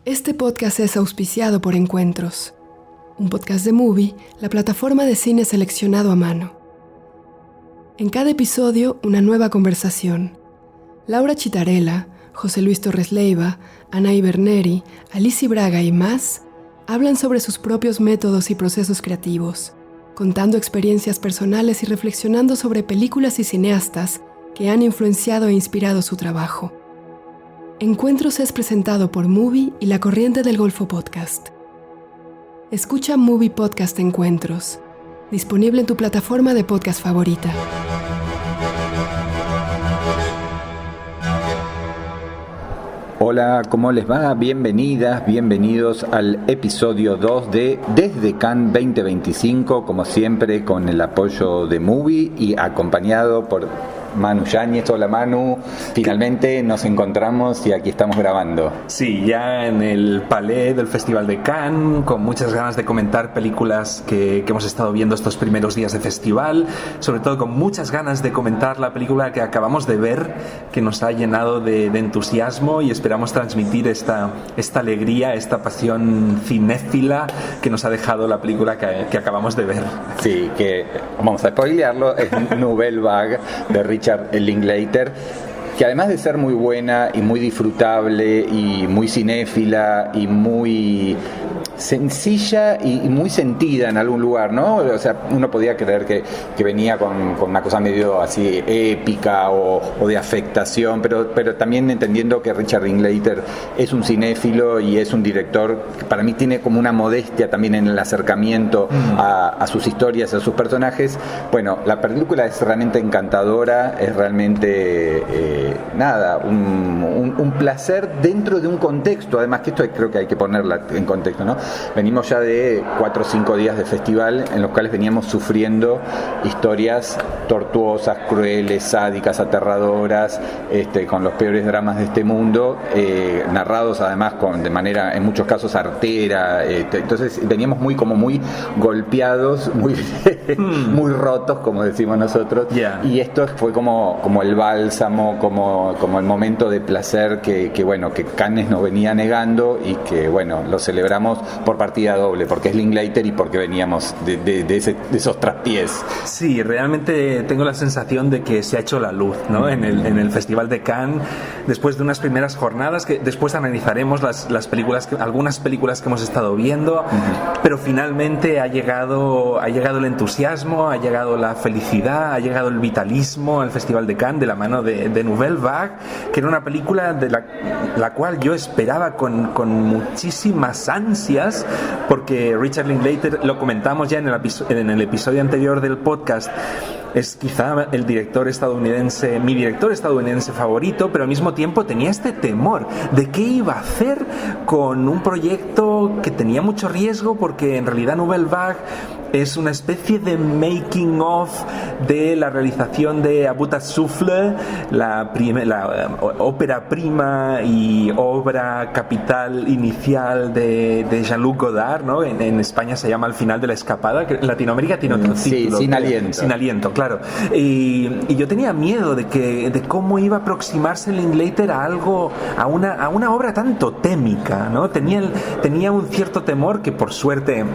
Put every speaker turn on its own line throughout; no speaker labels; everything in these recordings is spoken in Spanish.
Este podcast es auspiciado por Encuentros, un podcast de Movie, la plataforma de cine seleccionado a mano. En cada episodio, una nueva conversación. Laura Chitarella, José Luis Torres Leiva, Anay Berneri, Alicia Braga y más hablan sobre sus propios métodos y procesos creativos, contando experiencias personales y reflexionando sobre películas y cineastas que han influenciado e inspirado su trabajo. Encuentros es presentado por Movie y La Corriente del Golfo Podcast. Escucha Movie Podcast Encuentros, disponible en tu plataforma de podcast favorita.
Hola, ¿cómo les va? Bienvenidas, bienvenidos al episodio 2 de Desde Cannes 2025, como siempre con el apoyo de Movie y acompañado por Manu Yáñez. Hola Manu, finalmente nos encontramos y aquí estamos grabando.
Sí, ya en el Palais del Festival de Cannes, con muchas ganas de comentar películas que hemos estado viendo estos primeros días de festival, sobre todo con muchas ganas de comentar la película que acabamos de ver, que nos ha llenado de entusiasmo, y esperamos transmitir esta alegría, esta pasión cinéfila que nos ha dejado la película que acabamos de ver.
Sí, que vamos a spoilearlo, es Nouvelle Vague de Richard Linklater, que además de ser muy buena y muy disfrutable y muy cinéfila y muy sencilla y muy sentida en algún lugar, ¿no? O sea, uno podía creer que venía con una cosa medio así épica o de afectación, pero también entendiendo que Richard Linklater es un cinéfilo y es un director que para mí tiene como una modestia también en el acercamiento a sus historias, a sus personajes. Bueno, la película es realmente encantadora, es realmente un placer dentro de un contexto, además que esto creo que hay que ponerla en contexto, ¿no? Venimos ya de 4 o 5 días de festival en los cuales veníamos sufriendo historias tortuosas, crueles, sádicas, aterradoras, con los peores dramas de este mundo, narrados además de manera en muchos casos artera. Entonces veníamos muy golpeados, muy rotos, como decimos nosotros.
Yeah.
Y esto fue como el bálsamo, como el momento de placer que Cannes nos venía negando, y que lo celebramos por partida doble, porque es Linklater y porque veníamos de esos traspiés.
Sí, realmente tengo la sensación de que se ha hecho la luz, ¿no? En el Festival de Cannes, después de unas primeras jornadas que después analizaremos algunas películas que hemos estado viendo, pero finalmente ha llegado el entusiasmo, ha llegado la felicidad, ha llegado el vitalismo al Festival de Cannes de la mano de Nouvelle Vague, que era una película de la cual yo esperaba con muchísimas ansias, porque Richard Linklater, lo comentamos ya en el episodio anterior del podcast, es quizá mi director estadounidense favorito, pero al mismo tiempo tenía este temor de qué iba a hacer con un proyecto que tenía mucho riesgo, porque en realidad Nouvelle Vague es una especie de making of de la realización de A Bout à Souffle, la ópera prima y obra capital inicial de Jean-Luc Godard, ¿no? En España se llama Al final de la escapada, que en Latinoamérica tiene otro título.
Sin aliento.
Sin aliento, claro. Y yo tenía miedo de cómo iba a aproximarse Linklater a una obra tan totémica, ¿no? Tenía un cierto temor, que por suerte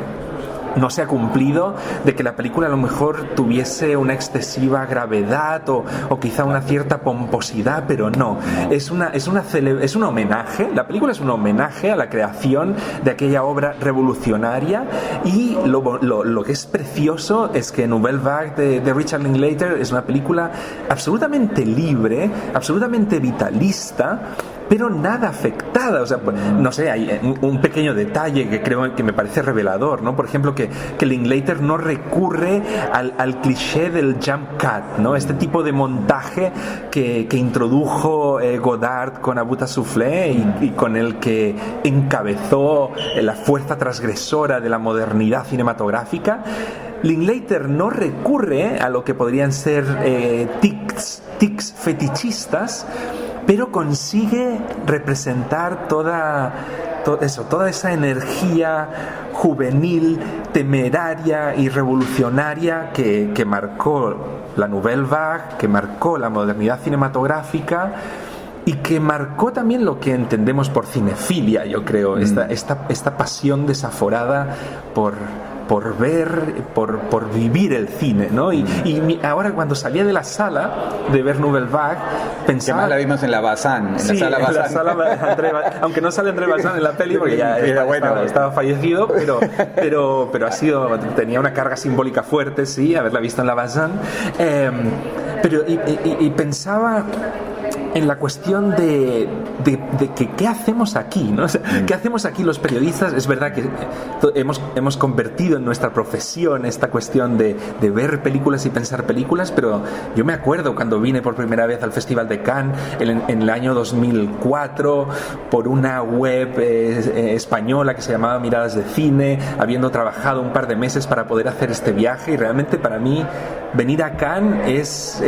no se ha cumplido, de que la película a lo mejor tuviese una excesiva gravedad o quizá una cierta pomposidad, pero no. Es un homenaje. La película es un homenaje a la creación de aquella obra revolucionaria, y lo que es precioso es que Nouvelle Vague de Richard Linklater es una película absolutamente libre, absolutamente vitalista, pero nada afectada. O sea, no sé, hay un pequeño detalle que creo que me parece revelador, ¿no? Por ejemplo, que Linklater no recurre al cliché del jump cut, ¿no? Este tipo de montaje que introdujo Godard con A Bout à Souffle y con el que encabezó la fuerza transgresora de la modernidad cinematográfica. Linklater no recurre a lo que podrían ser tics fetichistas, pero consigue representar toda esa energía juvenil, temeraria y revolucionaria que marcó la Nouvelle Vague, que marcó la modernidad cinematográfica, y que marcó también lo que entendemos por cinefilia, yo creo, esta pasión desaforada por ver, por vivir el cine, ¿no? Y ahora cuando salía de la sala de ver Nouvelle Vague, pensaba...
Que más la vimos en la Bazán,
sí,
la sala
Bazán. Aunque no sale André Bazán en la peli porque ya estaba fallecido, pero tenía una carga simbólica fuerte, sí, haberla visto en la Bazán. Pero pensaba en la cuestión de que qué hacemos aquí, ¿no? O sea, ¿qué hacemos aquí los periodistas? Es verdad que hemos convertido en nuestra profesión esta cuestión de ver películas y pensar películas, pero yo me acuerdo cuando vine por primera vez al Festival de Cannes en el año 2004 por una web española que se llamaba Miradas de Cine, habiendo trabajado un par de meses para poder hacer este viaje, y realmente para mí venir a Cannes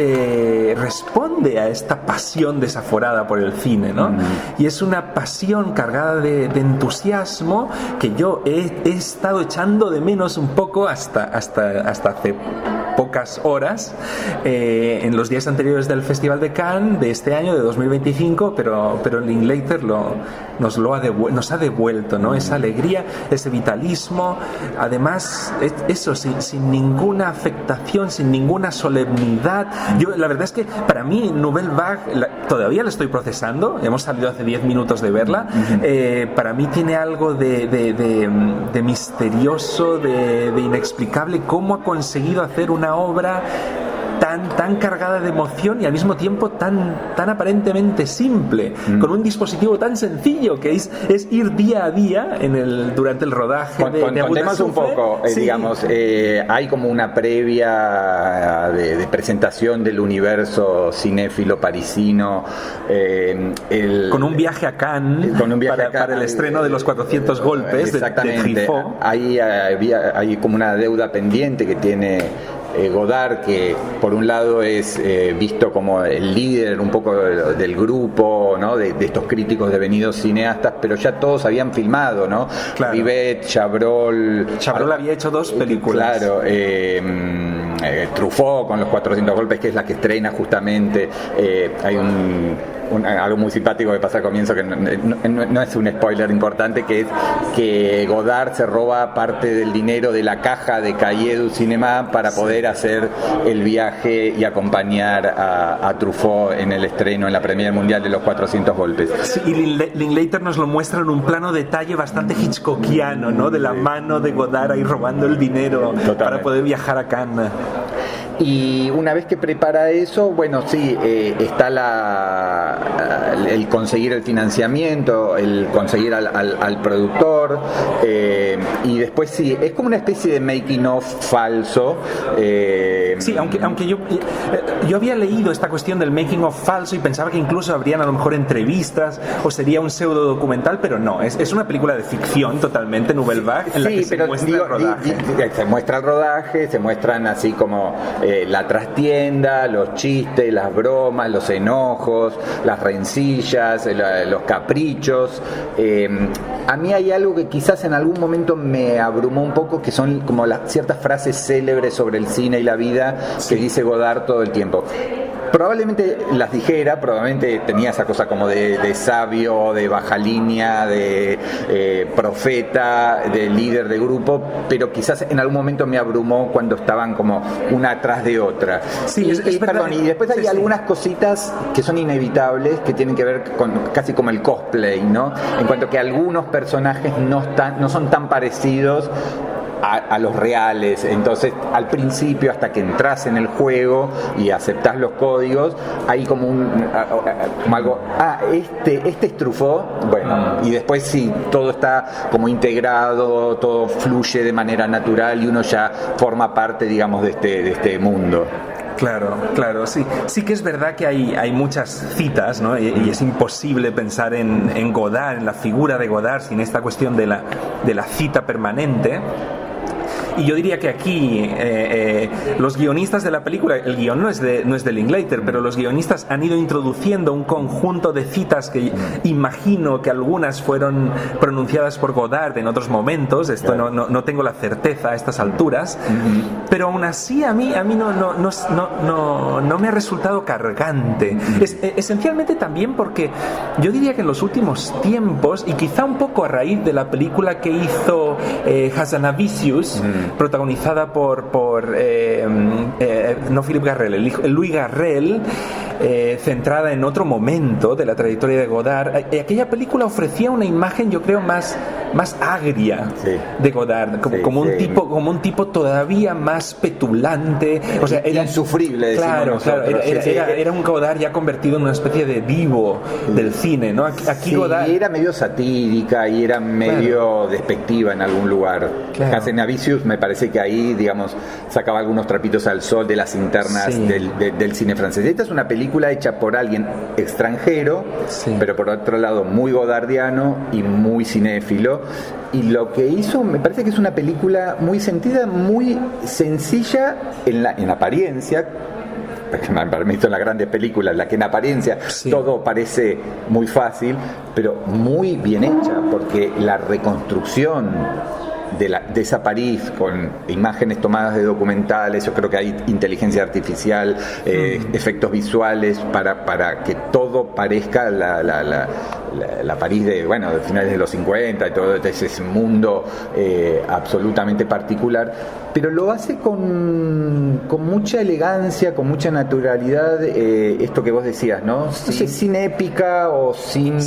responde a esta pasión desaforada por el cine, ¿no? Y es una pasión cargada de entusiasmo que yo he estado echando de menos un poco hasta hace pocas horas en los días anteriores del Festival de Cannes de este año, de 2025, pero Linklater nos ha devuelto, ¿no? Esa alegría, ese vitalismo, además eso sin ninguna afectación, sin ninguna solemnidad. La verdad es que para mí Nouvelle Vague todavía la estoy procesando, hemos salido hace 10 minutos de verla. Para mí tiene algo de misterioso, de inexplicable, cómo ha conseguido hacer una obra tan cargada de emoción y al mismo tiempo tan aparentemente simple, con un dispositivo tan sencillo que es ir día a día durante el rodaje de
Contemos un poco,
sí.
digamos, hay como una previa de presentación del universo cinéfilo parisino,
con un viaje a Cannes para el estreno de Los 400 golpes de Truffaut.
Hay como una deuda pendiente que tiene Godard, que por un lado es visto como el líder un poco del grupo, ¿no? de estos críticos devenidos cineastas, pero ya todos habían filmado, ¿no?
Claro.
Rivet, Chabrol
había hecho 2 películas.
Claro, Truffaut con Los 400 golpes, que es la que estrena justamente. Hay algo muy simpático que pasa al comienzo, que no es un spoiler importante, que es que Godard se roba parte del dinero de la caja de Cahiers du Cinéma para poder hacer el viaje y acompañar a Truffaut en el estreno, en la premiere mundial de Los 400 golpes.
Sí, y Linklater nos lo muestra en un plano detalle bastante hitchcockiano, ¿no? De la mano de Godard ahí robando el dinero. Totalmente. Para poder viajar a Cannes.
Y una vez que prepara eso, bueno, sí, está el conseguir el financiamiento, el conseguir al productor, y después sí, es como una especie de making of falso.
Sí, aunque yo había leído esta cuestión del making of falso y pensaba que incluso habrían a lo mejor entrevistas o sería un pseudo documental, pero no, es una película de ficción totalmente, Nouvelle Vague, en la que se muestra el rodaje.
Se muestra el rodaje, se muestran así como la trastienda, los chistes, las bromas, los enojos, las rencillas, los caprichos. A mí hay algo que quizás en algún momento me abrumó un poco, que son como ciertas frases célebres sobre el cine y la vida que dice Godard todo el tiempo. Probablemente las dijera, probablemente tenía esa cosa como de sabio, de baja línea, de profeta, de líder de grupo, pero quizás en algún momento me abrumó cuando estaban como una atrás de otra.
Sí,
Perdón, y después hay algunas cositas que son inevitables, que tienen que ver con casi como el cosplay, ¿no? En cuanto que algunos personajes no son tan parecidos a los reales. Entonces al principio, hasta que entras en el juego y aceptás los códigos, hay como algo, este es Truffaut, bueno, y después sí, todo está como integrado, todo fluye de manera natural y uno ya forma parte, digamos, de este mundo.
Claro, sí. Sí que es verdad que hay muchas citas, ¿no? Y es imposible pensar en Godard, en la figura de Godard, sin esta cuestión de la cita permanente. Y yo diría que aquí los guionistas de la película, el guion no es de Linklater, pero los guionistas han ido introduciendo un conjunto de citas que imagino que algunas fueron pronunciadas por Godard en otros momentos. Esto no tengo la certeza a estas alturas, pero aún así a mí no me ha resultado cargante. Esencialmente también porque yo diría que en los últimos tiempos, y quizá un poco a raíz de la película que hizo Hazanavicius, protagonizada por no Philippe Garrel, Louis Garrel, centrada en otro momento de la trayectoria de Godard, aquella película ofrecía una imagen, yo creo, más agria de Godard, como un tipo todavía más petulante, o sea, era
insufrible,
claro, era un Godard ya convertido en una especie de divo del cine, ¿no? Aquí Godard
era medio satírica y era medio despectiva en algún lugar. Hazanavicius me parece que ahí, digamos, sacaba algunos trapitos al sol de las internas del cine francés. Esta es una película hecha por alguien extranjero, pero por otro lado muy godardiano y muy cinéfilo. Y lo que hizo, me parece que es una película muy sentida, muy sencilla en apariencia. Para mí son las grandes películas, en la que en apariencia todo parece muy fácil, pero muy bien hecha, porque la reconstrucción de esa París con imágenes tomadas de documentales, yo creo que hay inteligencia artificial, efectos visuales para que todo parezca la París de finales de los 50 y todo ese mundo absolutamente particular, pero lo hace con mucha elegancia, con mucha naturalidad, esto que vos decías, ¿no? No sé, sin épica o sin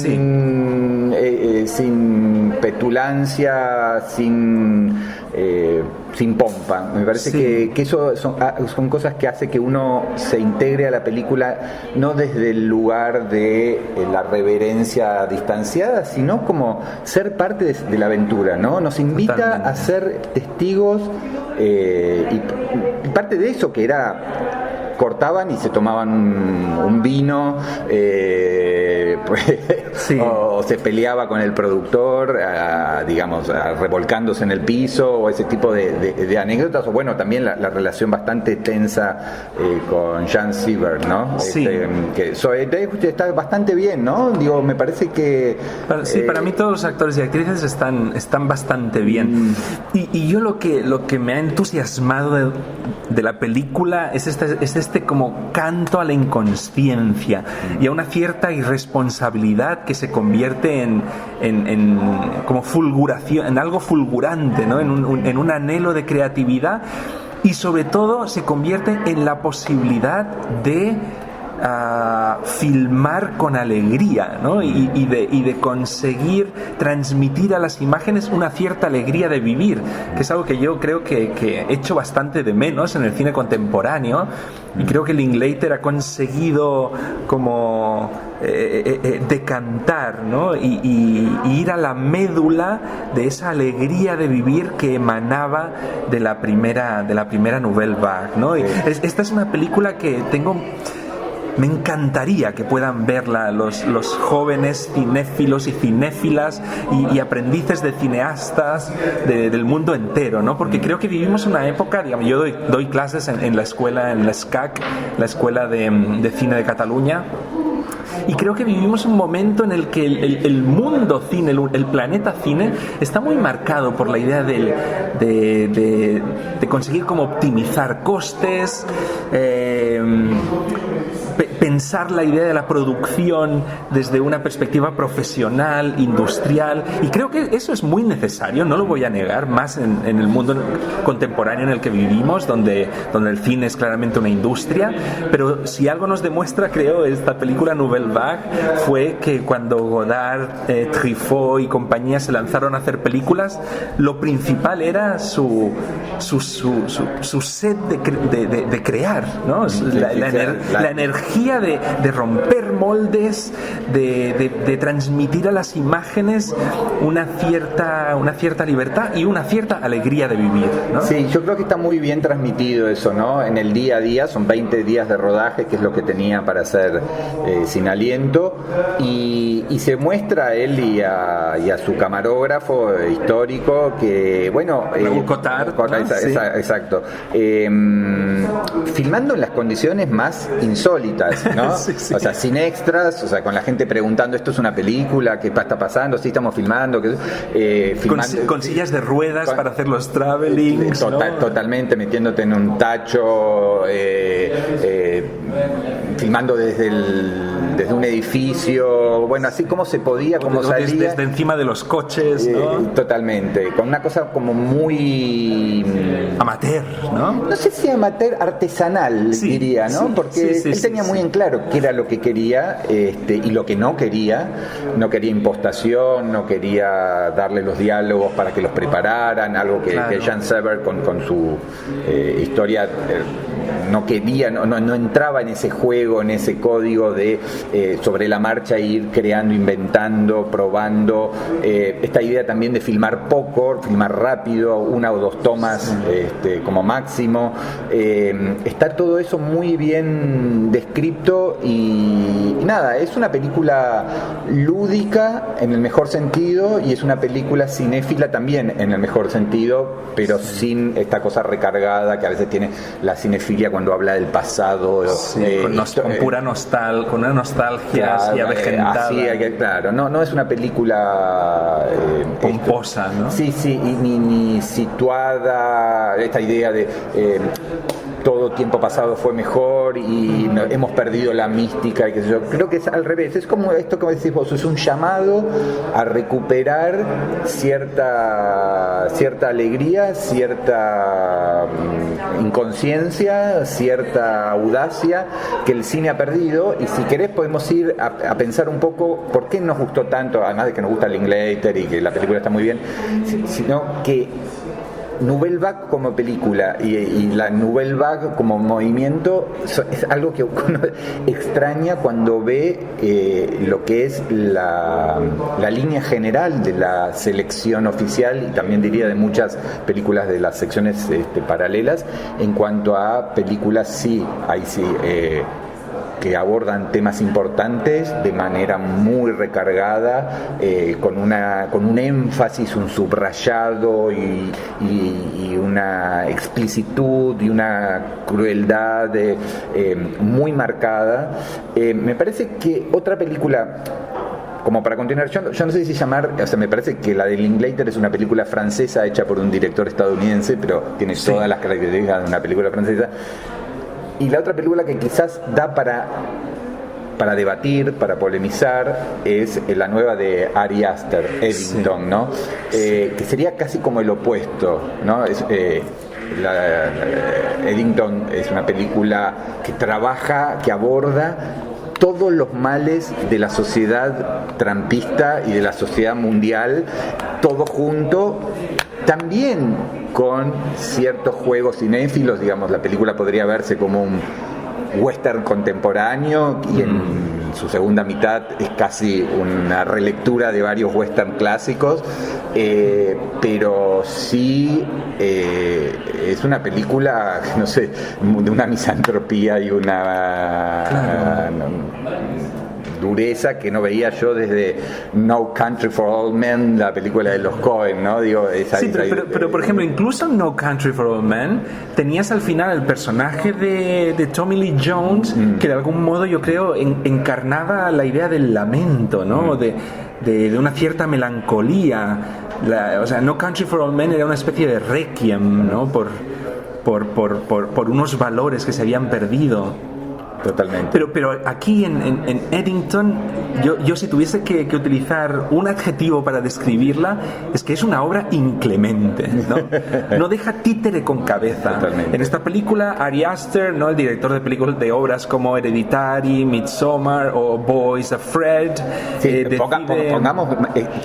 petulancia, sin pompa. Me parece que eso son cosas que hace que uno se integre a la película, no desde el lugar de la reverencia distanciada, sino como ser parte de la aventura, ¿no? Nos invita a ser testigos, y parte de eso que era... cortaban y se tomaban un vino, o se peleaba con el productor, digamos, revolcándose en el piso, o ese tipo de anécdotas, o bueno, también la relación bastante tensa con Jean Seberg, ¿no? Que está bastante bien, ¿no? Digo, me parece que...
para mí todos los actores y actrices están bastante bien. Y yo lo que me ha entusiasmado de la película es este como canto a la inconsciencia y a una cierta irresponsabilidad que se convierte en como fulguración, en algo fulgurante, ¿no? En un anhelo de creatividad, y sobre todo se convierte en la posibilidad de filmar con alegría, ¿no? y de conseguir transmitir a las imágenes una cierta alegría de vivir, que es algo que yo creo que echo bastante de menos en el cine contemporáneo, y creo que Linklater ha conseguido como decantar, ¿no? y ir a la médula de esa alegría de vivir que emanaba de la primera Nouvelle Vague, ¿no? Esta es una película que me encantaría que puedan verla los jóvenes cinéfilos y cinéfilas y aprendices de cineastas del mundo entero, ¿no? Porque creo que vivimos una época, digamos, yo doy clases en la escuela, en la SCAC, la Escuela de Cine de Cataluña, y creo que vivimos un momento en el que el mundo cine, el planeta cine, está muy marcado por la idea de conseguir como optimizar costes, pensar la idea de la producción desde una perspectiva profesional, industrial, y creo que eso es muy necesario, no lo voy a negar, más en el mundo contemporáneo en el que vivimos, donde el cine es claramente una industria. Pero si algo nos demuestra, creo, esta película Nouvelle Vague, fue que cuando Godard, Truffaut y compañía se lanzaron a hacer películas, lo principal era su sed de crear, ¿no? La energía idea de romper moldes, de transmitir a las imágenes una cierta libertad y una cierta alegría de vivir, ¿no?
Sí, yo creo que está muy bien transmitido eso, ¿no? En el día a día, son 20 días de rodaje, que es lo que tenía para hacer Sin Aliento, y se muestra a él y a su camarógrafo histórico, que, bueno...
Raúl Cotard, ¿no?
Exacto. Filmando en las condiciones más insólitas, ¿no? Sí. O sea, sin extras, o sea, con la gente preguntando, ¿esto es una película? ¿Qué está pasando? ¿Sí estamos filmando?
Con sillas de ruedas para hacer los travelings, ¿no?
Totalmente, metiéndote en un tacho, filmando desde un edificio, bueno, así como se podía, como salía.
Desde encima de los coches, ¿no?
Totalmente, con una cosa como muy...
amateur, ¿no?
No sé si amateur, artesanal, diría, ¿no? Porque él tenía muy en claro qué era lo que quería y lo que no quería. No quería impostación, no quería darle los diálogos para que los prepararan, algo que Jean Seberg con su historia no quería, no entraba en ese juego, en ese código de sobre la marcha ir creando, inventando, probando. Esta idea también de filmar poco, filmar rápido, 1 o 2 tomas como máximo. Está todo eso muy bien descrito y nada, es una película lúdica en el mejor sentido y es una película cinéfila también en el mejor sentido, pero sin esta cosa recargada que a veces tiene la cinefilia cuando habla del pasado,
con una nostalgia así avejentada.
Claro, no es una película
pomposa, ¿no?
Sí, ni situada, esta idea de todo tiempo pasado fue mejor y hemos perdido la mística y qué sé yo. Creo que es al revés, es como esto que decís vos, es un llamado a recuperar cierta alegría, cierta inconsciencia, cierta audacia que el cine ha perdido, y si querés podemos ir a pensar un poco por qué nos gustó tanto, además de que nos gusta Linklater y que la película está muy bien, sino que Nouvelle Vague como película y la Nouvelle Vague como movimiento es algo que uno extraña cuando ve lo que es la línea general de la selección oficial, y también diría de muchas películas de las secciones paralelas, en cuanto a películas que abordan temas importantes de manera muy recargada, con un énfasis, un subrayado y una explicitud y una crueldad muy marcada. Me parece que otra película, como para continuar, yo no sé si llamar, o sea, me parece que la de Linklater es una película francesa hecha por un director estadounidense, pero tiene todas las características de una película francesa. Y la otra película que quizás da para debatir, para polemizar, es la nueva de Ari Aster, Eddington, ¿no? Que sería casi como el opuesto, ¿no? Eddington es una película que trabaja, que aborda todos los males de la sociedad trumpista y de la sociedad mundial, todo junto, también con ciertos juegos cinéfilos. Digamos, la película podría verse como un western contemporáneo, y en su segunda mitad es casi una relectura de varios western clásicos, pero sí es una película, no sé, de una misantropía y una dureza que no veía yo desde No Country for Old Men, la película de los Coen, ¿no? Digo,
pero por ejemplo, incluso en No Country for Old Men tenías al final el personaje de Tommy Lee Jones, que de algún modo yo creo encarnaba la idea del lamento, ¿no? De una cierta melancolía. O sea, No Country for Old Men era una especie de requiem, ¿no? Por unos valores que se habían perdido.
Totalmente.
Pero aquí en Eddington, yo si tuviese que utilizar un adjetivo para describirla, es que es una obra inclemente, ¿no? No deja títere con cabeza.
Totalmente.
En esta película, Ari Aster, ¿no? El director de películas de obras como Hereditary, Midsommar o Boys Afraid,
pongamos,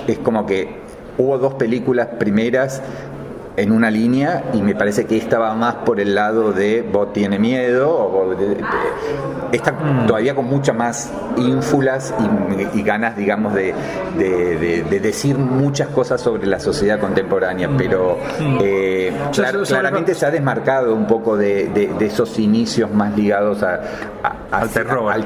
es como que hubo 2 películas primeras en una línea, y me parece que esta va más por el lado de Bot tiene miedo, está todavía con mucha más ínfulas y ganas, digamos, de decir muchas cosas sobre la sociedad contemporánea, pero claramente se ha desmarcado un poco de esos inicios más ligados al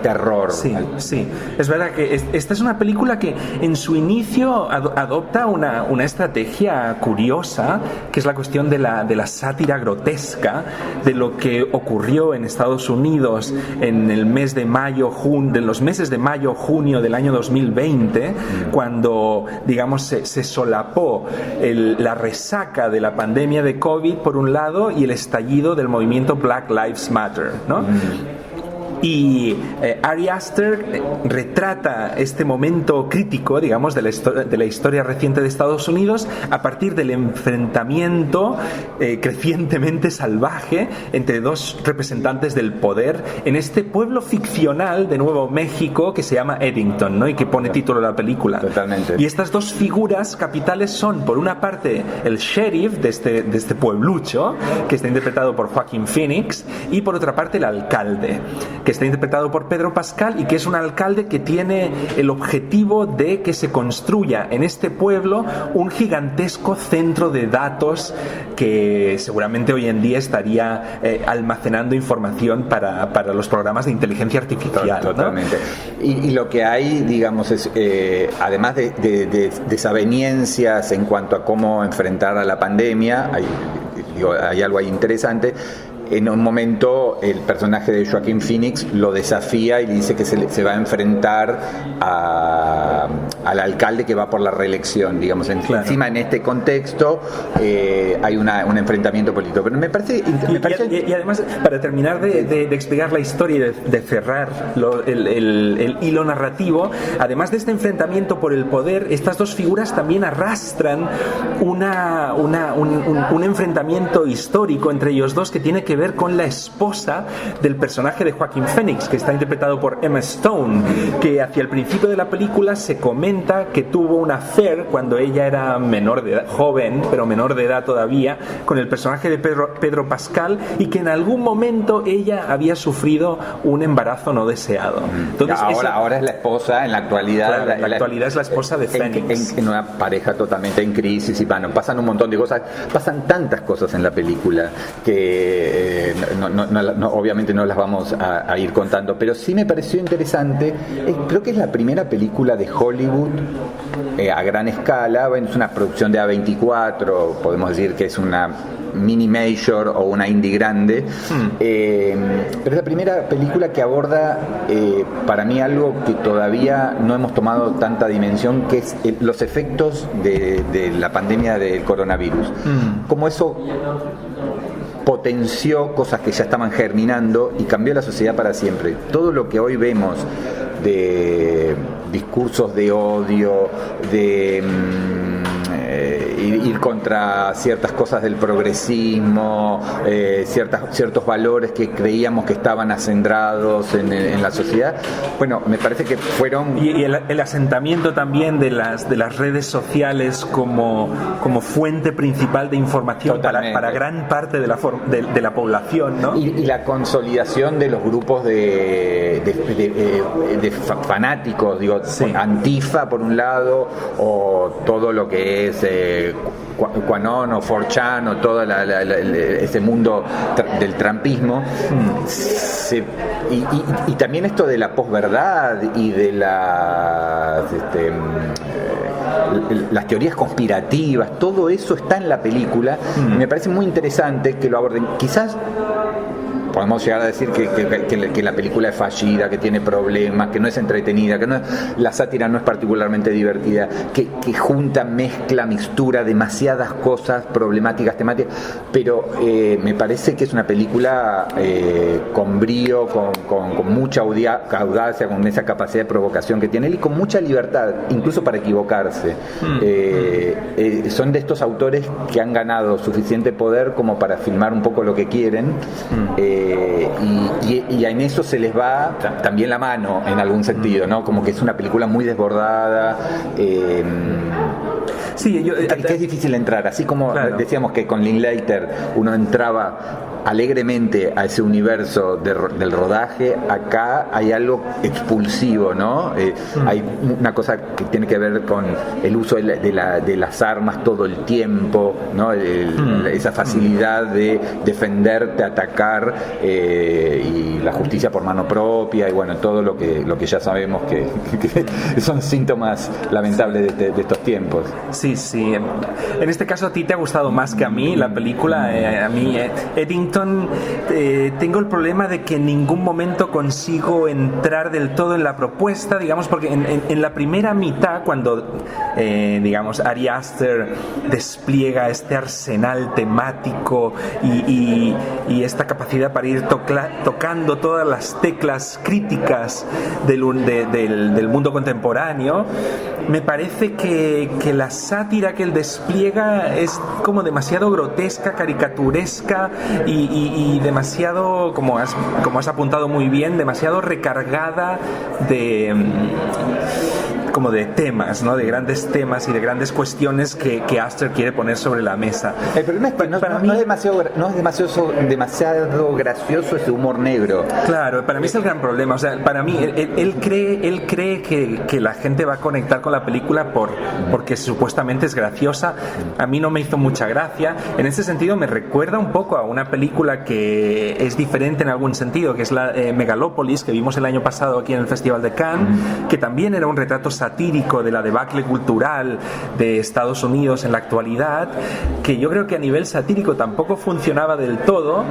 terror.
Sí. Es verdad que esta es una película que en su inicio adopta una estrategia curiosa, que es la cuestión de la sátira grotesca de lo que ocurrió en Estados Unidos en el mes de mayo, los meses de mayo, junio del año 2020, cuando, digamos, se solapó la resaca de la pandemia de COVID por un lado y el estallido del movimiento Black Lives Matter, ¿no? Y Ari Aster retrata este momento crítico, digamos, de la historia reciente de Estados Unidos a partir del enfrentamiento crecientemente salvaje entre dos representantes del poder en este pueblo ficcional de Nuevo México que se llama Eddington, ¿no? Y que pone título a la película.
Totalmente.
Y estas dos figuras capitales son, por una parte, el sheriff de este pueblucho, que está interpretado por Joaquin Phoenix, y por otra parte el alcalde, que está interpretado por Pedro Pascal, y que es un alcalde que tiene el objetivo de que se construya en este pueblo un gigantesco centro de datos que seguramente hoy en día estaría almacenando información para los programas de inteligencia artificial.
Totalmente. ¿No? Y lo que hay, digamos, es además de desavenencias en cuanto a cómo enfrentar a la pandemia, hay algo ahí interesante. En un momento el personaje de Joaquin Phoenix lo desafía y le dice que se va a enfrentar al alcalde que va por la reelección, digamos.
Claro.
Encima, en este contexto hay un enfrentamiento político, pero me parece
y además, para terminar de explicar la historia y de cerrar el hilo narrativo, además de este enfrentamiento por el poder, estas dos figuras también arrastran un enfrentamiento histórico entre ellos dos, que tiene que ver con la esposa del personaje de Joaquin Phoenix, que está interpretado por Emma Stone, que hacia el principio de la película se comenta que tuvo un affair cuando ella era menor de edad, joven, pero menor de edad todavía, con el personaje de Pedro Pascal, y que en algún momento ella había sufrido un embarazo no deseado.
Entonces, ahora es la esposa, en la actualidad.
Claro, en la actualidad es la esposa de Phoenix.
En una pareja totalmente en crisis, y pasan un montón de cosas, pasan tantas cosas en la película que obviamente no las vamos a ir contando, pero sí me pareció interesante. Creo que es la primera película de Hollywood a gran escala. Bueno, es una producción de A24, podemos decir que es una mini major o una indie grande, pero es la primera película que aborda para mí algo que todavía no hemos tomado tanta dimensión, que es los efectos de la pandemia del coronavirus. Como eso potenció cosas que ya estaban germinando y cambió la sociedad para siempre. Todo lo que hoy vemos de discursos de odio, de ir contra ciertas cosas del progresismo, ciertos valores que creíamos que estaban acendrados en la sociedad. Bueno, me parece que fueron...
Y el asentamiento también de las redes sociales como fuente principal de información para gran parte de la población, ¿no?
Y la consolidación de los grupos de fanáticos, digo, sí. Antifa por un lado, o todo lo que es QAnon o 4chan o todo ese mundo del trumpismo, y también esto de la posverdad y de las teorías conspirativas, todo eso está en la película. Me parece muy interesante que lo aborden. Quizás podemos llegar a decir que la película es fallida, que tiene problemas, que no es entretenida, que la sátira no es particularmente divertida, que mistura demasiadas cosas problemáticas, temáticas, pero me parece que es una película con brío, con mucha audacia, con esa capacidad de provocación que tiene él, y con mucha libertad, incluso para equivocarse. Son de estos autores que han ganado suficiente poder como para filmar un poco lo que quieren, y en eso se les va también la mano en algún sentido, ¿no? Como que es una película muy desbordada.
Sí,
que es difícil entrar, así como claro. Decíamos que con Linklater uno entraba alegremente a ese universo del rodaje, acá hay algo expulsivo, ¿no? Hay una cosa que tiene que ver con el uso de las armas todo el tiempo, ¿no? Esa facilidad de defenderte, atacar, y la justicia por mano propia, y bueno, todo lo que ya sabemos que son síntomas lamentables de estos tiempos.
Sí. En este caso a ti te ha gustado más que a mí la película. A mí Eddington, tengo el problema de que en ningún momento consigo entrar del todo en la propuesta, digamos, porque en la primera mitad, cuando digamos Ari Aster despliega este arsenal temático y esta capacidad para ir tocando todas las teclas críticas del mundo contemporáneo, me parece que la sátira que él despliega es como demasiado grotesca, caricaturesca y demasiado, como has apuntado muy bien, demasiado recargada como de temas, ¿no? De grandes temas y de grandes cuestiones que Aster quiere poner sobre la mesa.
El problema es que no es demasiado gracioso ese humor negro.
Claro, para mí es el gran problema. O sea, para mí él cree que la gente va a conectar con la película porque supuestamente es graciosa. A mí no me hizo mucha gracia. En ese sentido me recuerda un poco a una película que es diferente en algún sentido, que es la Megalópolis, que vimos el año pasado aquí en el Festival de Cannes, que también era un retrato satírico de la debacle cultural de Estados Unidos en la actualidad, que yo creo que a nivel satírico tampoco funcionaba del todo,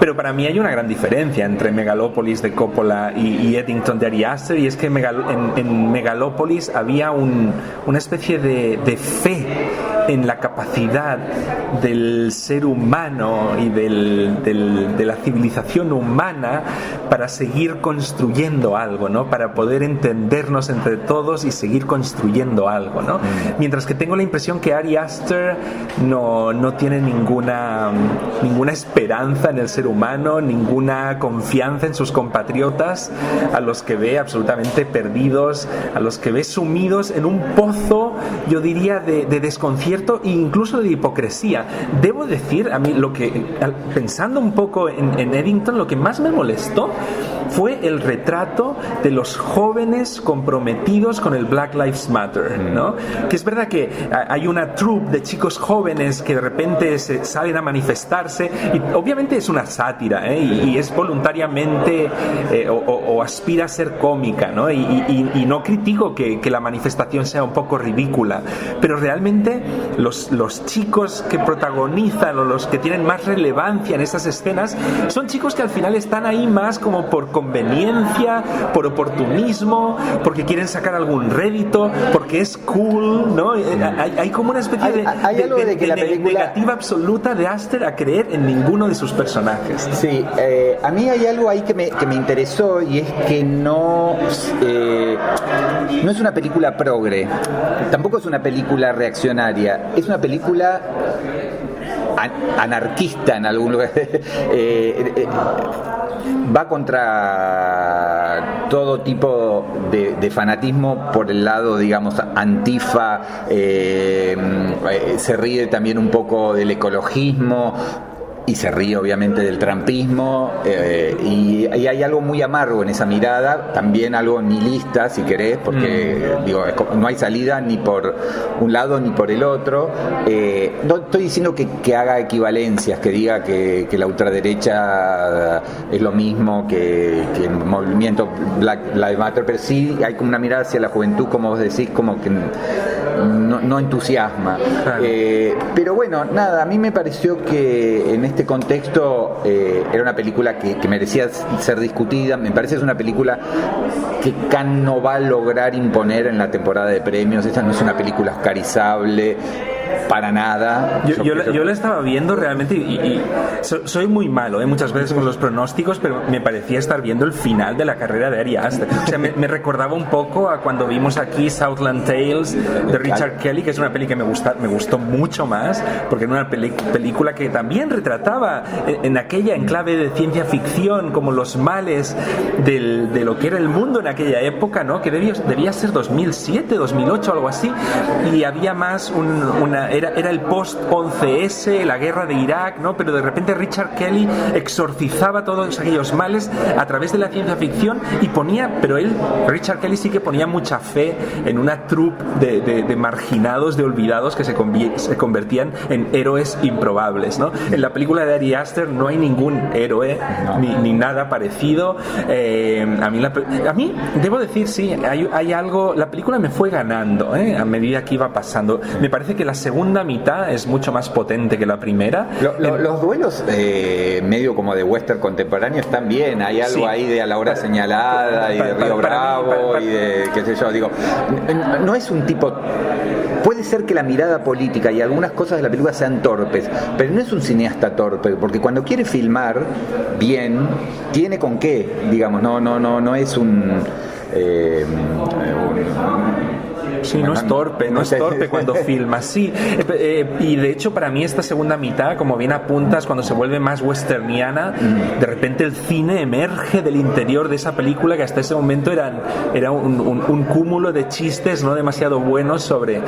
pero para mí hay una gran diferencia entre Megalópolis de Coppola y Eddington de Ari Aster, y es que en Megalópolis había una especie de fe en la capacidad del ser humano y de la civilización humana para seguir construyendo algo, ¿no? Para poder entendernos entre todos y seguir construyendo algo, ¿no? Mientras que tengo la impresión que Ari Aster no tiene ninguna esperanza en el ser humano, ninguna confianza en sus compatriotas, a los que ve absolutamente perdidos, a los que ve sumidos en un pozo, yo diría, de desconcierto e incluso de hipocresía. Debo decir, a mí pensando un poco en Eddington, lo que más me molestó fue el retrato de los jóvenes comprometidos con el Black Lives Matter, ¿no? Que es verdad que hay una troupe de chicos jóvenes que de repente salen a manifestarse, y obviamente es una sátira, y es voluntariamente o aspira a ser cómica, ¿no? Y no critico que la manifestación sea un poco ridícula, pero realmente los chicos que protagonizan o los que tienen más relevancia en esas escenas son chicos que al final están ahí más como por conveniencia, por oportunismo, porque quieren sacar algún rédito, porque es cool, ¿no? Hay como una especie de negativa absoluta de Aster a creer en ninguno de sus personajes.
Sí, a mí hay algo ahí que me interesó, y es que no es una película progre, tampoco es una película reaccionaria, es una película anarquista en algún lugar. Va contra todo tipo de fanatismo por el lado, digamos, antifa, se ríe también un poco del ecologismo, y se ríe obviamente del trumpismo, y hay algo muy amargo en esa mirada, también algo nihilista, si querés, porque no hay salida ni por un lado ni por el otro. No estoy diciendo que haga equivalencias, que diga que la ultraderecha es lo mismo que el movimiento Black Lives Matter, pero sí hay como una mirada hacia la juventud, como vos decís, como que no entusiasma. Claro. Pero bueno, nada, a mí me pareció que en este contexto era una película que merecía ser discutida. Me parece que es una película que Cannes no va a lograr imponer en la temporada de premios. Esta no es una película oscarizable. para nada.
Yo lo estaba viendo realmente y soy muy malo muchas veces con los pronósticos, pero me parecía estar viendo el final de la carrera de Ari Aster. O sea, me recordaba un poco a cuando vimos aquí Southland Tales de Richard Kelly, que es una peli que me gustó mucho más, porque era una película que también retrataba en aquella enclave de ciencia ficción como los males de lo que era el mundo en aquella época, ¿no? Que debía ser 2007, 2008, algo así, y había más era el post-11S, la guerra de Irak, ¿no? Pero de repente Richard Kelly exorcizaba todos aquellos males a través de la ciencia ficción y Richard Kelly sí que ponía mucha fe en una troupe de marginados, de olvidados que se convertían en héroes improbables, ¿no? En la película de Ari Aster no hay ningún héroe, ni nada parecido. A mí, debo decir, sí, hay algo. La película me fue ganando a medida que iba pasando. Me parece que la segunda mitad es mucho más potente que la primera.
Los duelos medio como de western contemporáneo están bien. Hay algo ahí de A la hora señalada y de Río Bravo y de qué sé yo. Digo, no es un tipo. Puede ser que la mirada política y algunas cosas de la película sean torpes, pero no es un cineasta torpe, porque cuando quiere filmar bien, tiene con qué, digamos, no es
Sí, no es torpe cuando filma, sí. Y de hecho para mí esta segunda mitad, como bien apuntas, cuando se vuelve más westerniana, de repente el cine emerge del interior de esa película que hasta ese momento era un cúmulo de chistes no demasiado buenos sobre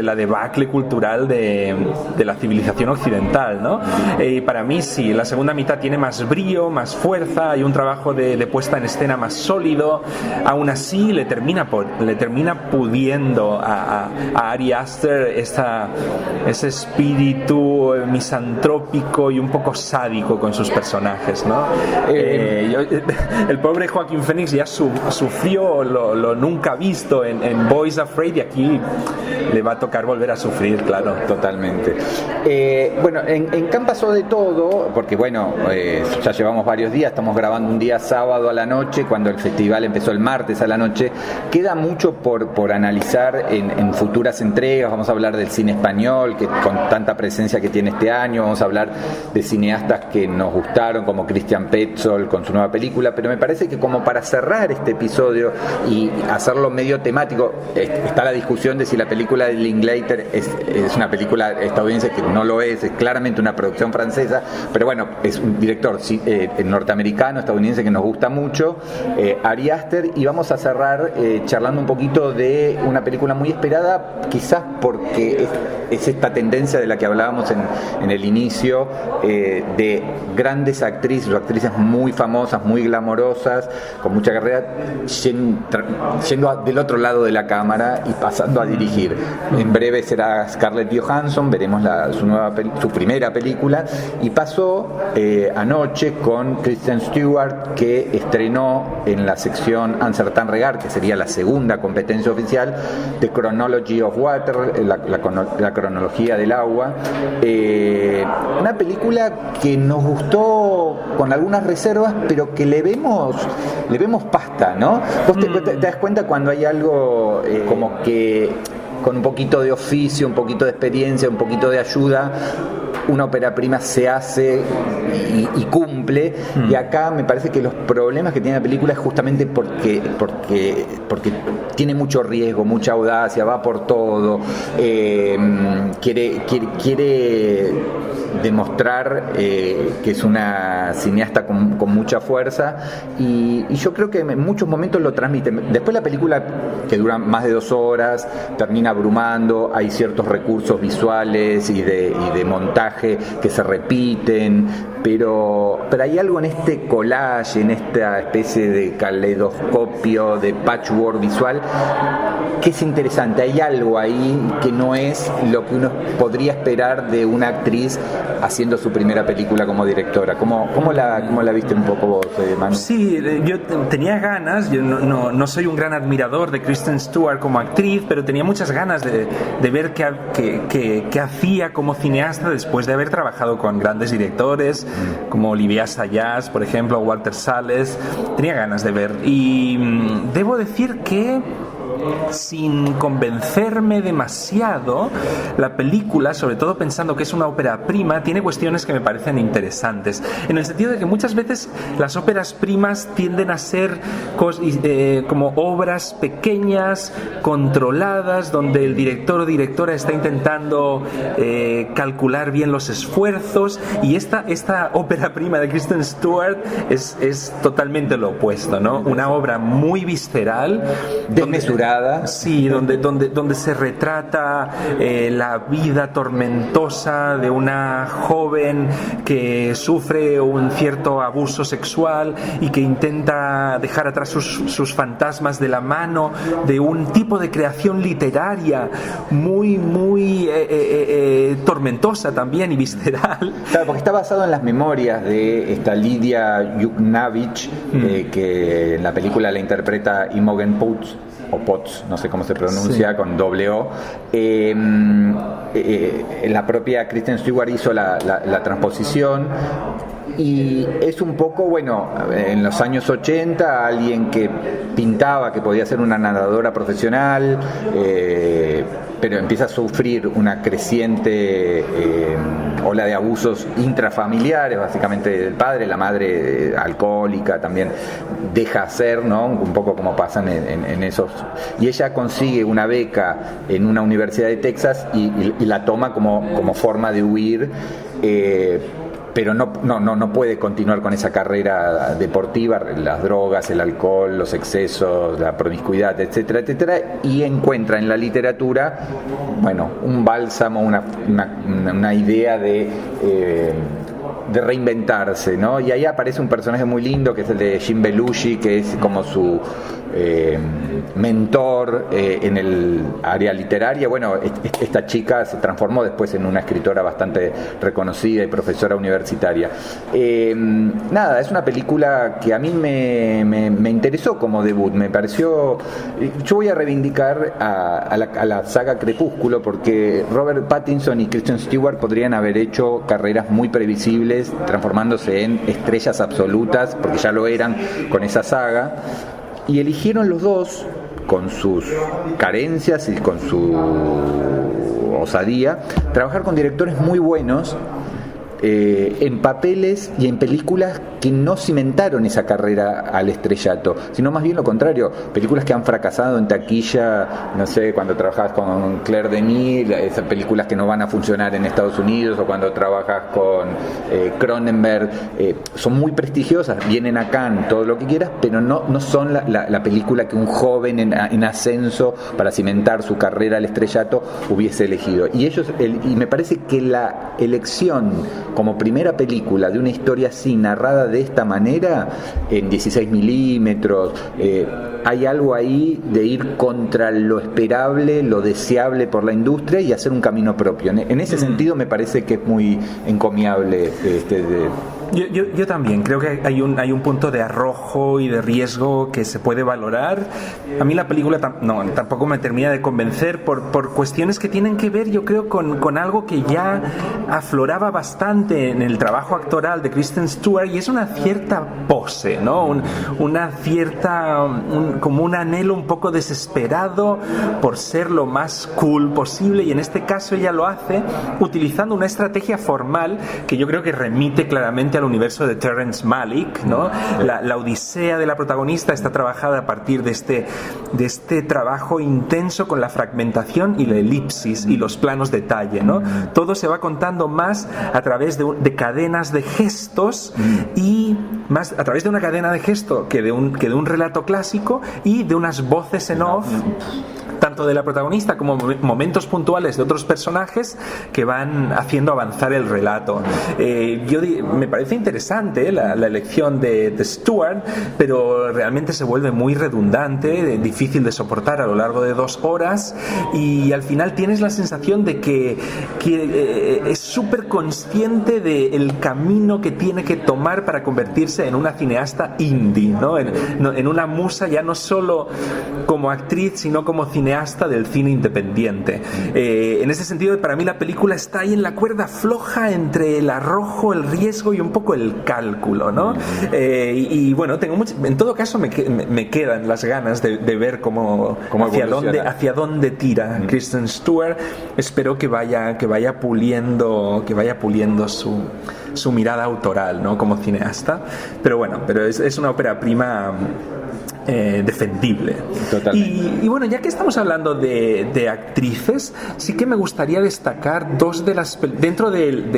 la debacle cultural de la civilización occidental, ¿no? Y para mí sí, la segunda mitad tiene más brío, más fuerza, hay un trabajo de puesta en escena más sólido. Aún así le termina pudiendo a Ari Aster ese espíritu misantrópico y un poco sádico con sus personajes, ¿no? El pobre Joaquín Phoenix ya sufrió lo nunca visto en Boys Afraid, y aquí le va a tocar volver a sufrir, claro.
Totalmente. Bueno, en Cannes pasó de todo, porque bueno, ya llevamos varios días, estamos grabando un día sábado a la noche, cuando el festival empezó el martes a la noche. Queda mucho por analizar en futuras entregas. Vamos a hablar del cine español, que con tanta presencia que tiene este año. Vamos a hablar de cineastas que nos gustaron, como Christian Petzold con su nueva película. Pero me parece que como para cerrar este episodio y hacerlo medio temático, está la discusión de si la película de Linklater es una película estadounidense, que no lo es claramente una producción francesa, pero bueno, es un director norteamericano, estadounidense, que nos gusta mucho, Ari Aster, y vamos a cerrar charlando un poquito de una película muy esperada, quizás porque es esta tendencia de la que hablábamos en el inicio, de grandes actrices o actrices muy famosas, muy glamorosas, con mucha carrera, yendo del otro lado de la cámara y pasando a dirigir. En breve será Scarlett Johansson, veremos su primera película, y pasó anoche con Kristen Stewart, que estrenó en la sección Un Certain Regard, que sería la segunda competencia oficial, The Chronology of Water, la cronología del agua. Una película que nos gustó con algunas reservas, pero que le vemos pasta, ¿no? Vos te das cuenta cuando hay algo como que con un poquito de oficio, un poquito de experiencia, un poquito de ayuda, una ópera prima se hace y cumple. Y acá me parece que los problemas que tiene la película es justamente porque tiene mucho riesgo, mucha audacia, va por todo, quiere demostrar que es una cineasta con mucha fuerza, y yo creo que en muchos momentos lo transmite. Después la película, que dura más de 2 horas, termina abrumando, hay ciertos recursos visuales y de montaje que se repiten, pero hay algo en este collage, en esta especie de caleidoscopio, de patchwork visual, que es interesante. Hay algo ahí que no es lo que uno podría esperar de una actriz haciendo su primera película como directora. ¿Cómo la viste un poco vos, Manu?
Sí, yo tenía ganas, yo no soy un gran admirador de Kristen Stewart como actriz, pero tenía muchas ganas de ver qué hacía como cineasta después de haber trabajado con grandes directores como Olivier Assayas, por ejemplo, Walter Salles. Tenía ganas de ver, y debo decir que sin convencerme demasiado, la película, sobre todo pensando que es una ópera prima, tiene cuestiones que me parecen interesantes, en el sentido de que muchas veces las óperas primas tienden a ser como obras pequeñas, controladas, donde el director o directora está intentando calcular bien los esfuerzos, y esta ópera prima de Kristen Stewart es totalmente lo opuesto, ¿no? Una obra muy visceral,
desmesurada.
Sí, donde se retrata la vida tormentosa de una joven que sufre un cierto abuso sexual y que intenta dejar atrás sus fantasmas de la mano de un tipo de creación literaria muy tormentosa también y visceral.
Claro, porque está basado en las memorias de esta Lidia Yuknavitch, que en la película la interpreta Imogen Poots, o Potts, no sé cómo se pronuncia, sí, con doble O. La propia Kristen Stewart hizo la transposición, y es un poco, bueno, en los años 80, alguien que pintaba que podía ser una nadadora profesional, pero empieza a sufrir una creciente ola de abusos intrafamiliares, básicamente del padre, la madre alcohólica también deja hacer, ¿no? Un poco como pasan en esos. Y ella consigue una beca en una universidad de Texas y la toma como forma de huir. Pero no puede continuar con esa carrera deportiva, las drogas, el alcohol, los excesos, la promiscuidad, etcétera, etcétera, y encuentra en la literatura, bueno, un bálsamo, una idea de reinventarse, ¿no? Y ahí aparece un personaje muy lindo que es el de Jim Belushi, que es como su mentor en el área literaria. Bueno, esta chica se transformó después en una escritora bastante reconocida y profesora universitaria. Nada, es una película que a mí me interesó como debut, me pareció. Yo voy a reivindicar a la saga Crepúsculo, porque Robert Pattinson y Kristen Stewart podrían haber hecho carreras muy previsibles, transformándose en estrellas absolutas, porque ya lo eran con esa saga, y eligieron los dos, con sus carencias y con su osadía, trabajar con directores muy buenos en papeles y en películas que no cimentaron esa carrera al estrellato, sino más bien lo contrario, películas que han fracasado en taquilla, no sé, cuando trabajas con Claire Denis, esas películas que no van a funcionar en Estados Unidos, o cuando trabajas con Cronenberg, son muy prestigiosas, vienen a Cannes, todo lo que quieras, pero no son la película que un joven en ascenso para cimentar su carrera al estrellato hubiese elegido. Y me parece que la elección como primera película de una historia así, narrada de esta manera, en 16 milímetros, hay algo ahí de ir contra lo esperable, lo deseable por la industria, y hacer un camino propio. En ese sentido me parece que es muy encomiable
Yo también creo que hay un punto de arrojo y de riesgo que se puede valorar. A mí la película tampoco me termina de convencer por cuestiones que tienen que ver, yo creo, con algo que ya afloraba bastante en el trabajo actoral de Kristen Stewart, y es una cierta pose, ¿no? Como un anhelo un poco desesperado por ser lo más cool posible, y en este caso ella lo hace utilizando una estrategia formal que yo creo que remite claramente al universo de Terrence Malick, ¿no? La odisea de la protagonista está trabajada a partir de este trabajo intenso con la fragmentación y la elipsis y los planos detalle, ¿no? Todo se va contando más a través de cadenas de gestos, y más a través de una cadena de gesto que de un relato clásico, y de unas voces en off, tanto de la protagonista como momentos puntuales de otros personajes que van haciendo avanzar el relato. Me parece interesante la elección de Stewart, pero realmente se vuelve muy redundante, difícil de soportar a lo largo de 2 horas, y al final tienes la sensación de que es súper consciente del camino que tiene que tomar para convertirse en una cineasta indie, ¿no? En una musa ya no solo como actriz, sino como cineasta cineasta del cine independiente. En ese sentido, para mí la película está ahí en la cuerda floja entre el arrojo, el riesgo y un poco el cálculo, ¿no? Y bueno, en todo caso me quedan las ganas de ver cómo hacia dónde tira Kristen Stewart. Espero que vaya puliendo su mirada autoral, ¿no? Como cineasta. Pero bueno, es una ópera prima defendible.
Totalmente.
Y bueno, ya que estamos hablando de actrices, sí que me gustaría destacar dos de las dentro de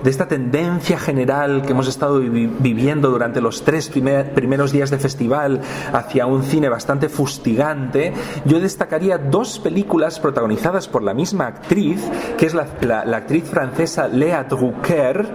esta tendencia general que hemos estado viviendo durante los 3 primeros días de festival hacia un cine bastante fustigante. Yo destacaría 2 películas protagonizadas por la misma actriz, que es la actriz francesa Léa Drucker,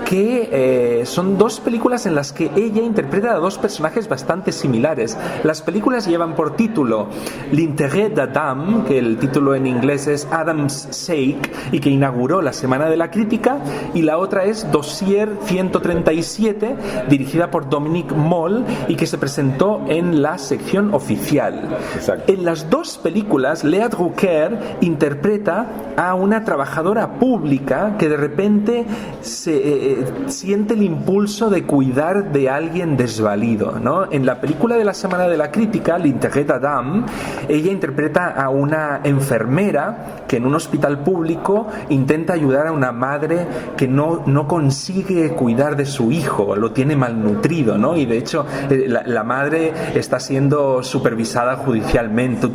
que son 2 películas en las que ella interpreta a 2 personajes bastante similares. Las películas llevan por título L'intérêt d'Adam, que el título en inglés es Adam's Sake, y que inauguró la Semana de la Crítica, y la otra es Dossier 137, dirigida por Dominique Moll, y que se presentó en la sección oficial.
Exacto.
En las 2 películas, Léa Drucker interpreta a una trabajadora pública que de repente siente el impulso de cuidar de alguien desvalido, ¿no? En la película de la Semana de la Crítica, L'intérêt d'Adam, ella interpreta a una enfermera que en un hospital público intenta ayudar a una madre que no consigue cuidar de su hijo, lo tiene malnutrido, ¿no? Y de hecho la madre está siendo supervisada judicialmente,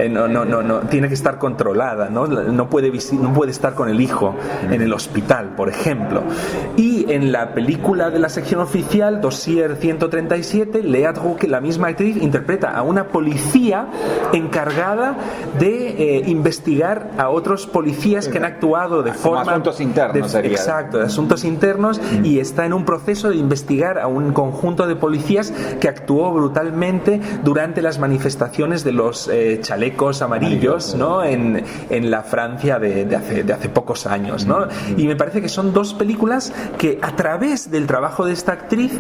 no tiene que estar controlada, no puede estar con el hijo en el hospital, por ejemplo. Y en la película de la sección oficial, Dossier 137, Léa Drucker, la misma actriz, interpreta a una policía encargada de investigar a otros policías que han actuado de forma...
asuntos internos sería.
Exacto, de asuntos internos, y está en un proceso de investigar a un conjunto de policías que actuó brutalmente durante las manifestaciones de los chalecos amarillos, ¿no? En la Francia de hace pocos años, ¿no? Y me parece que son 2 películas que a través del trabajo de esta actriz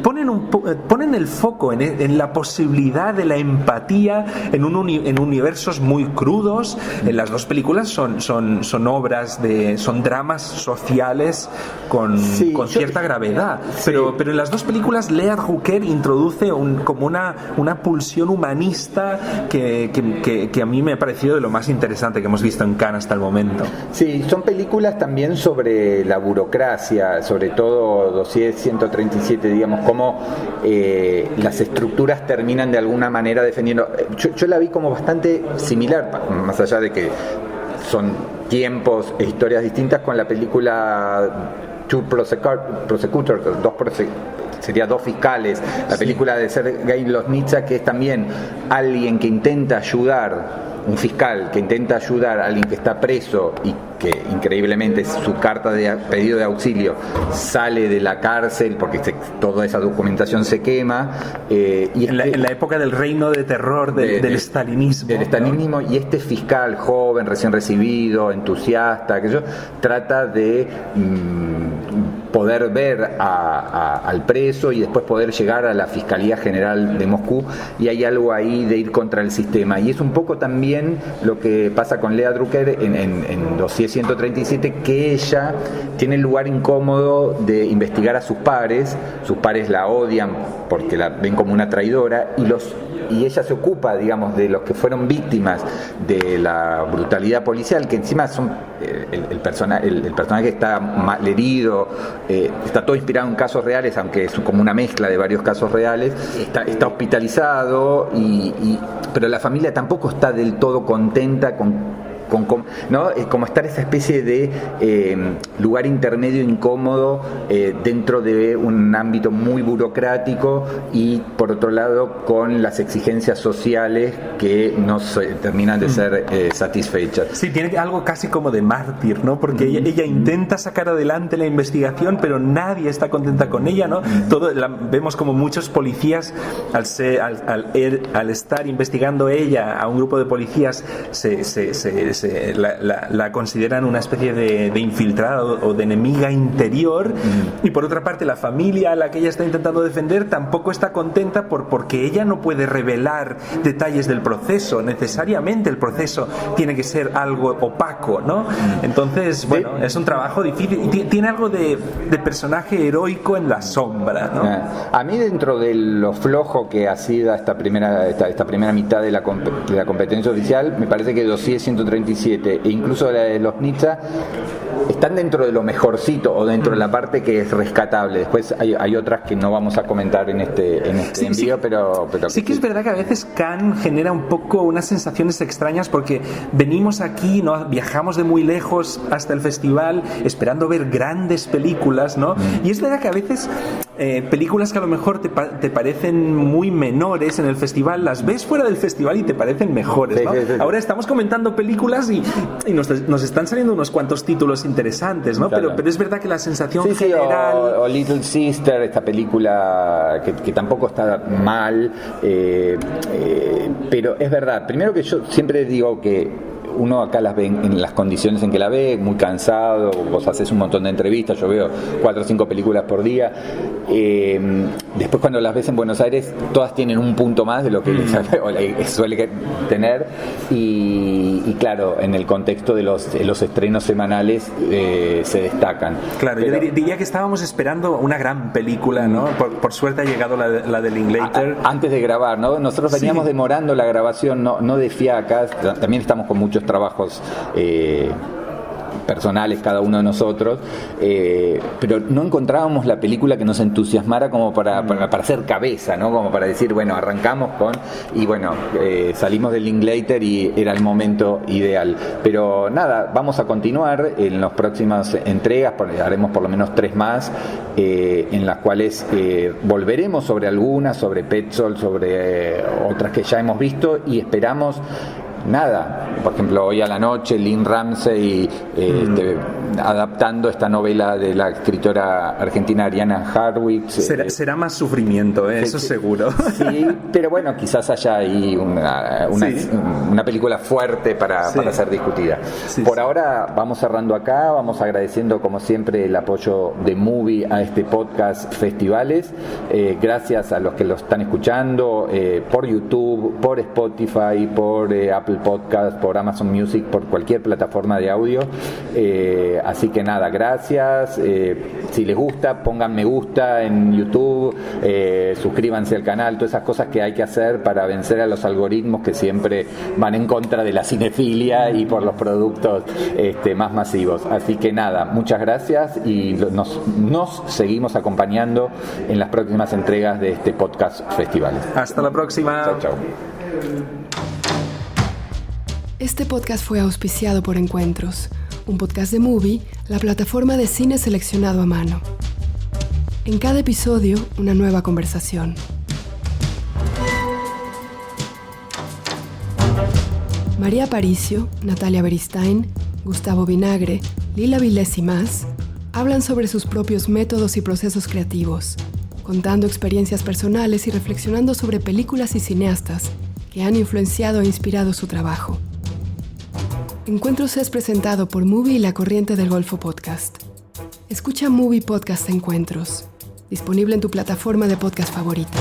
ponen el foco en la posibilidad de la empatía en universos muy crudos. En las 2 películas son obras son dramas sociales con cierta gravedad, pero en las 2 películas Léa Drucker introduce como una pulsión humanista que a mí me ha parecido de lo más interesante que hemos visto en Cannes hasta el momento.
Sí, son películas también sobre la burocracia, sobre todo Dossier 137, digamos, cómo las estructuras terminan de alguna manera defendiendo. Yo la vi como bastante similar, más allá de que son tiempos e historias distintas, con la película Two Prosecutors, sería 2 fiscales, la película de Sergei Loznitsa, que es también alguien que intenta ayudar, un fiscal que intenta ayudar a alguien que está preso y que increíblemente su carta de pedido de auxilio sale de la cárcel porque toda esa documentación se quema. Y
en la época del reino de terror del estalinismo.
Del estalinismo, ¿no? Y este fiscal joven, recién recibido, entusiasta, trata de poder ver al preso y después poder llegar a la Fiscalía General de Moscú, y hay algo ahí de ir contra el sistema, y es un poco también lo que pasa con Léa Drucker en Dossier 137, que ella tiene el lugar incómodo de investigar a sus pares la odian porque la ven como una traidora, y ella se ocupa, digamos, de los que fueron víctimas de la brutalidad policial, que encima son el personaje está mal herido, está todo inspirado en casos reales, aunque es como una mezcla de varios casos reales, está hospitalizado, pero la familia tampoco está del todo contenta ¿no? Como estar esa especie de lugar intermedio incómodo dentro de un ámbito muy burocrático, y por otro lado con las exigencias sociales que no terminan de ser satisfechas.
Sí, tiene algo casi como de mártir, ¿no? Porque ella intenta sacar adelante la investigación, pero nadie está contenta con ella, ¿no? Vemos como muchos policías al estar investigando ella a un grupo de policías se la consideran una especie de infiltrada o de enemiga interior, y por otra parte la familia a la que ella está intentando defender tampoco está contenta porque ella no puede revelar detalles del proceso. Necesariamente el proceso tiene que ser algo opaco, ¿no? Entonces, bueno, es un trabajo difícil y tiene algo de personaje heroico en la sombra, ¿no?
A mí, dentro de lo flojo que ha sido esta primera mitad de la competencia oficial, me parece que Dossier 137 e incluso la de los Nizza están dentro de lo mejorcito o dentro de la parte que es rescatable. Después hay otras que no vamos a comentar en este envío, pero
sí que es verdad que a veces Cannes genera un poco unas sensaciones extrañas, porque venimos aquí, ¿no? Viajamos de muy lejos hasta el festival esperando ver grandes películas, ¿no? Y es verdad que a veces películas que a lo mejor te parecen muy menores en el festival, las ves fuera del festival y te parecen mejores, ¿no? Sí. Ahora estamos comentando películas y nos están saliendo unos cuantos títulos interesantes, ¿no? Claro. Pero es verdad que la sensación general...
O Little Sister, esta película que tampoco está mal, pero es verdad, primero que yo siempre digo que uno acá las ve en las condiciones en que la ve, muy cansado, vos haces un montón de entrevistas, yo veo 4 o 5 películas por día, después cuando las ves en Buenos Aires todas tienen un punto más de lo que suele tener, y claro, en el contexto de los estrenos semanales se destacan.
Claro, pero yo diría que estábamos esperando una gran película, ¿no? Por suerte ha llegado la de Linklater.
Antes de grabar, ¿no? Nosotros veníamos demorando la grabación, no de fiaca, también estamos con muchos trabajos personales cada uno de nosotros, pero no encontrábamos la película que nos entusiasmara como para hacer cabeza, ¿no? Como para decir, bueno, arrancamos y bueno, salimos del Linklater y era el momento ideal. Pero nada, vamos a continuar en las próximas entregas, haremos por lo menos 3 más, en las cuales volveremos sobre algunas, sobre Petzold, sobre otras que ya hemos visto, y esperamos por ejemplo, hoy a la noche Lynn Ramsey adaptando esta novela de la escritora argentina Ariana Harwitz.
Será más sufrimiento, eso seguro.
Sí, pero bueno, quizás haya ahí una película fuerte para ser discutida. Por ahora vamos cerrando acá, vamos agradeciendo como siempre el apoyo de Movie a este podcast Festivales. Gracias a los que lo están escuchando por YouTube, por Spotify, por Apple Podcast, por Amazon Music, por cualquier plataforma de audio. Así que nada, gracias. Si les gusta, pongan me gusta en YouTube, suscríbanse al canal, todas esas cosas que hay que hacer para vencer a los algoritmos que siempre van en contra de la cinefilia y por los productos más masivos. Así que nada, muchas gracias y nos seguimos acompañando en las próximas entregas de este podcast Festivales.
Hasta la próxima.
Chao, chao.
Este podcast fue auspiciado por Encuentros, un podcast de Movie, la plataforma de cine seleccionado a mano. En cada episodio, una nueva conversación. María Aparicio, Natalia Beristain, Gustavo Vinagre, Lila Vilés y más hablan sobre sus propios métodos y procesos creativos, contando experiencias personales y reflexionando sobre películas y cineastas que han influenciado e inspirado su trabajo. Encuentros es presentado por Movie y La Corriente del Golfo Podcast. Escucha Movie Podcast Encuentros, disponible en tu plataforma de podcast favorita.